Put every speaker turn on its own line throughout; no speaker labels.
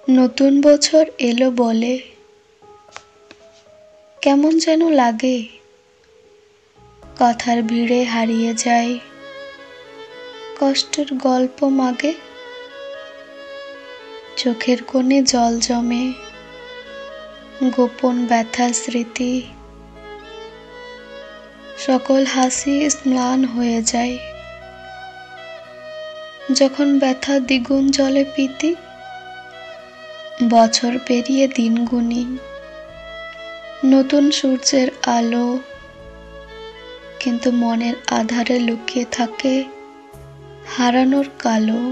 নতুন বছর এলো বলে কেমন যেন লাগে, কথার ভিড়ে হারিয়ে যায় কষ্টের গল্প মাগে। চোখের কোণে জল জমে, গোপন ব্যথা স্মৃতি, সকল হাসি ম্লান হয়ে যায় যখন ব্যথা দ্বিগুণ জলে পিতি। বছর পেরিয়ে দিন গুনি, নতুন সূর্যের আলো, কিন্তু মনের আধারে লুকিয়ে থাকে হারানোর কালো।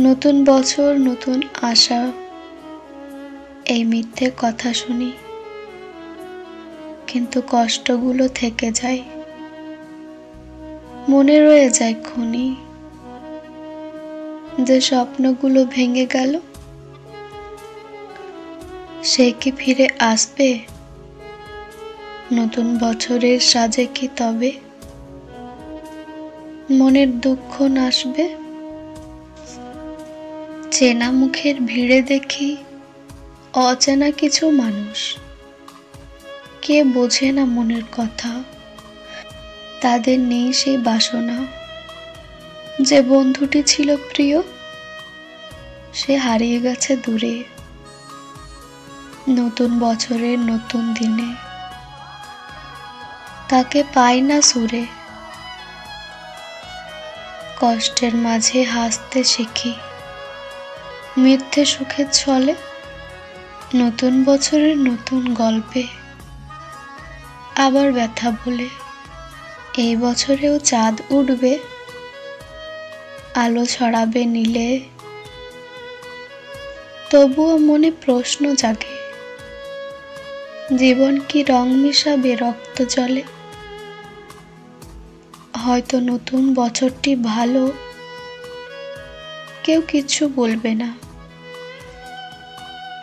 নতুন বছর নতুন আশা, এই মিথ্যে কথা শুনি, কিন্তু কষ্টগুলো থেকে যায়, মনে রয়ে যায় খুনি। যে স্বপ্নগুলো ভেঙে গেল, সে কি ফিরে আসবে নতুন বছরের সাজে? কি তবে মনের দুঃখ নাশবে? চেনা মুখের ভিড়ে দেখি অচেনা কিছু মানুষ, কে বোঝে না মনের কথা, তাদের নেই সেই বাসনা। যে বন্ধুটি ছিল প্রিয়, সে হারিয়ে গেছে দূরে। নতুন বছরের নতুন দিনে তাকে পাই না সুরে। কষ্টের মাঝে হাসতে শিখি, মিথ্যে সুখের ছলে। নতুন বছরের নতুন গল্পে আবার ব্যথা বলে। এই বছরেও চাঁদ উঠবে, আলো ছড়াবে নীলে, তবুও মনে প্রশ্ন জাগে, জীবন কি রং মিশাবে রক্ত জলে? হয়তো নতুন বছরটি ভালো, কেউ কিছু বলবে না,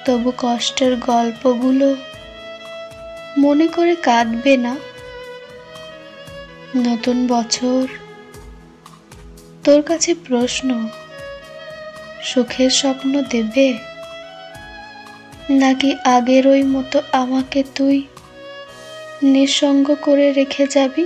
তবু কষ্টের গল্পগুলো মনে করে কাঁদবে না। নতুন বছর, তোর কাছে প্রশ্ন, সুখের স্বপ্ন দেবে, নাকি আগের ওই মতো আমাকে তুই নিঃসঙ্গ করে রেখে যাবি?